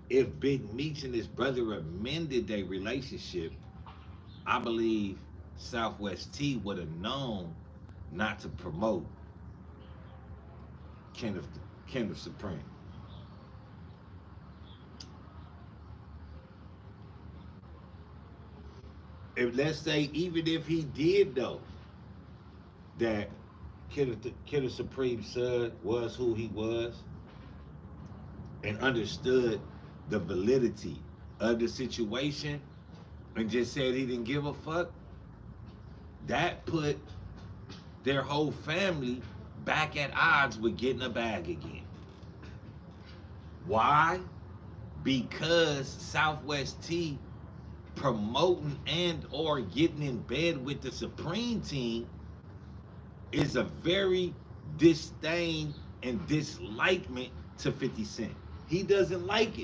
If Big Meech and his brother amended their relationship, I believe Southwest T would have known not to promote Kenneth Kenneth Supreme. If let's say even if he did know that Kenneth Supreme's son was who he was and understood the validity of the situation and just said he didn't give a fuck, that put their whole family back at odds with getting a bag again. Why? Because Southwest T promoting and or getting in bed with the Supreme team is a very disdain and dislikement to 50 Cent. He doesn't like it.